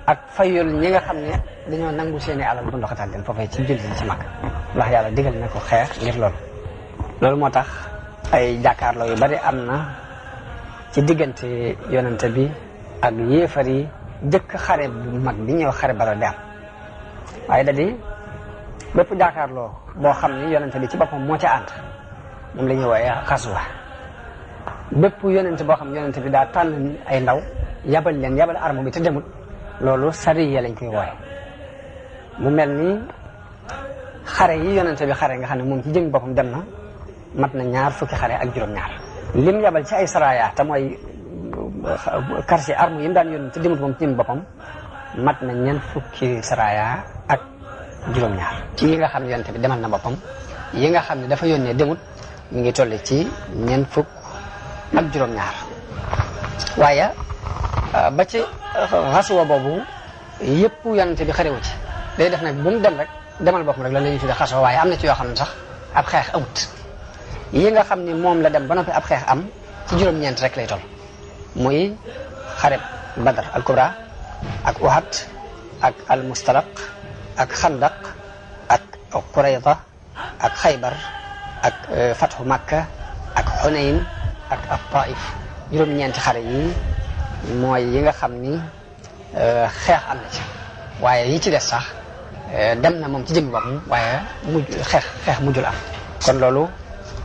A: ak fayul ñi nga xam ne dañoo nangu seeni alal bu ndoxatal leen foofee ci jullit yi ci Màkka ndax yàlla digal na ko xeex ngir loolu moo tax ay jàkkaarloo yu bari am na ci diggante yonente bi ak yéefar yi jëkk xare bu mag bi ñëw xare Badar di am waaye da di bépp jàkkaarloo boo xam ni yonente bi ci boppam moo ca ànd moom la ñuy wooye xaswa bépp yonente boo xam yonente bi daa tànn ay ndaw yabal arme bi te demut loolu sariya lañ koy wooye mu mel ni xare yi yonente bi xare nga xam ne moom ci jëmi boppam dem na mat na 20 xare ak juróom-ñaar lim yabal ci ay saraya te mooy quartier arme yi mu daan yónni te demut moom ci jëmi boppam mat na 40 saraya ak juróom-ñaar ci yi nga xam ne yonente bi demal na boppam yi nga xam ne dafa yónnee demut mi ngi toll ci 40 ak juróom-ñaar waaye ba ci xasuwa boobu yëpp yonente bi xarewu ci day def nag bu mu dem rek demal boppam rek la ñuy tuddee xasuwa waaye am na ci yoo xam ne sax ab xeex amut yi nga xam ni moom la dem ba noppi ab xeex am ci juróom-ñeent rek lay toll muy xareb Badar al Kubra ak Uhud ak al Mustalaq ak Xandaq ak Qurayza ak Xaybar ak Fathu Makka ak Xunayn ak Taif juróom-ñeenti xare yi mooy yi nga xam ni xeex am na ci waaye yi ci des sax dem na moom ci jëmmi boppam waaye xeex mujjul am kon loolu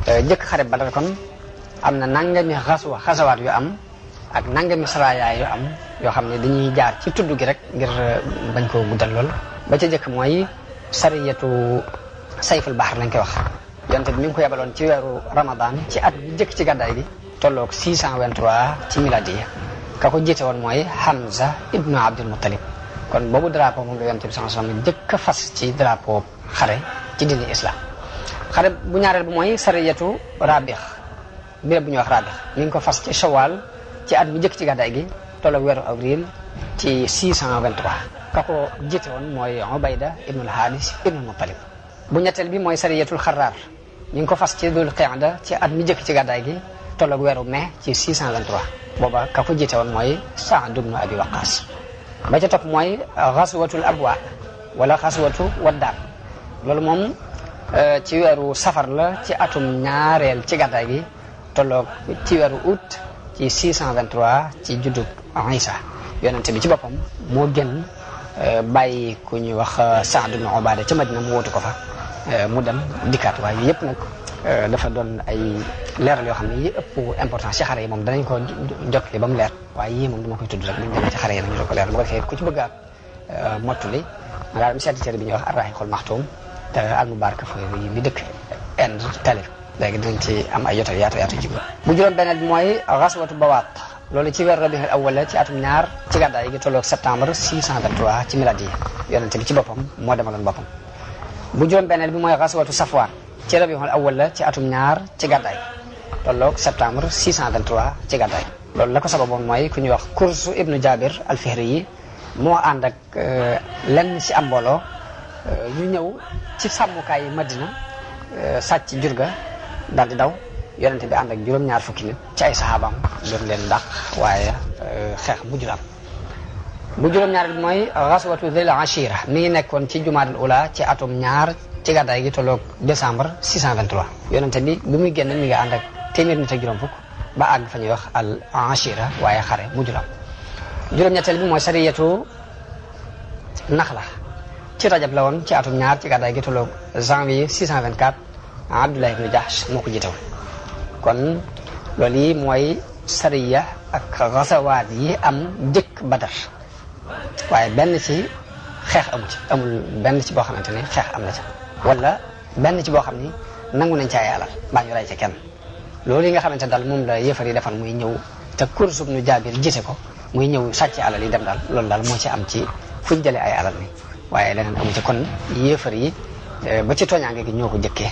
A: jëkk xare Badar kon am na nangami xasawaat yu am ak nangami saraya yu am yoo xam ne dañuy jaar ci tudd gi rek ngir bañ koo guddal lool ba ca jëkk mooy sariyatu sayful bahar lañ koy wax yonte bi mi ngi ko yebaloon ci weeru Ramadan ci at bi jëkk ci gàddaay gi tolloog 623 ci miladiya ka ko jiite woon mooy Hamza ibnu Abdul Muttalib kon boobu drapeau moom la yonte bi sallallahu alayhi wasallam jëkk a fas ci drapeau xare ci diini islam xare bu ñaareel bu mooy sariyatu Rabix béréb bu ñuy wax Rabix mi ngi ko fas ci Shawwal ci at mi jëkk ci gàddaay gi tolloog weeru avril ci 623 ka ko jiite woon mooy Ubayda ibnul Haris ibnul Muttalib bu ñetteel bi mooy sariyatul Xarraar ñu ngi ko fas ci Dul Qa'da ci at mi jëkk ci gàddaay gi tolloog weeru mai ci 623 booba ka ko jiite woon mooy Sa'd ibnu Abi Waqqas ba ca topp mooy xaswatul Abwa wala xaswatu Waddaan loolu moom ci weeru safar la ci atum ñaareel ci gàddaay gi tolloog ci weeru août ci 623 ci juddug Isa yonente bi ci boppam moo gën bàyyi ku ñuy wax Sa'd ibn Ubaada ca Madina mu wóotu ko fa mu dem dikkaat waaye yu yëpp nag dafa doon ay leeral yoo xam ne yi ëpp importance ci xare yi moom danañ ko jottali ba mu leer waaye yii moom dama koy tudd rek buñ demee ci xare yi nag ñu doon ko leer bu ko defee ku ci bëgg a mottali ma daal dem seeti téere bi ñuy wax Ar-Rahiqul Maxtuum te al-Mubarak Furi mi dëkk Inde talif léegi dinañ ci am ay jotal yaatu ji bu juróom beneen bi mooy xaswatu Bawaat loolu ci weer Rabiul Awwal la ci atum ñaar ci gàddaay gi tolloog septembre 623 ci miladi yonente bi ci boppam moo demaloon boppam bu juróom beneen bi mooy xaswatu Safwaan ci Rabiul Awwal la ci atum ñaar ci gàddaay tolloog septembre 623 ci gàddaay loolu la ko sababoon mooy ku ñuy wax Kursu ibnu Jabir al-Fihri yi moo ànd ak lenn ci am mbooloo ñu ñëw ci sàmmukaay Madina sàcc jur ga daal di daw yonente bi ànd ak juróom-ñaar fukki nit ci ay saxaabaam doon leen dàq waaye xeex mujjul am bu juróom-ñaar bi mooy xaswatu Dil Ashira mi ngi nekkoon ci Jumaadal Ula ci atum ñaar ci gàddaay gi tolloog décembre 623 yonente bi muy génn mi ngi ànd ak téeméer nit ak juróom fukk ba àgg fa ñuy wax al Ashira waaye xare mujjul am juróom-ñetteel bi mooy sariyatu Naxla ci Rajab la woon ci atum ñaar ci gàddaay gi tolloog janvier 624 Abdullah ibn Jahsh moo ko jiitewoon kon loolu yi mooy sariya ak xasawaat yi am jëkk Badar waaye benn ci xeex amul benn ci boo xamante ne xeex am na ca wala benn ci boo xam ni nangu nañ ci ay alal baa ñu rey ca kenn loolu yi nga xamante ne daal moom la yëfar yi defoon muy ñëw te Kursu ibnu Jaabir jiite ko muy ñëw sàcc alal yi dem daal loolu daal moo ci am ci fuñ jëlee ay alal ni waaye leneen amu ci kon yëfar yi ba ci tooñaange gi ñoo ko jëkkee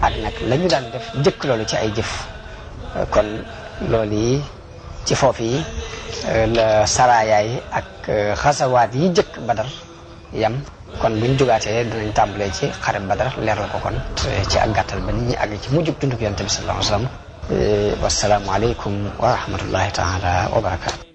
A: ak nag la ñu daan def jëkk loolu ci ay jëf kon loolu yi ci foofu yi la saraya yi ak xasawaat yi jëkk Badar yam kon buñ jugaatee dinañ tàmbalee ci xare Badar leeral ko kon ci ak gàttal ba nit ñi àgg ci mujjug dunduk yonent bi sallallahu alayhi wa sallam wasalaamu aleykum wa rahmatullahi taala wa barakatu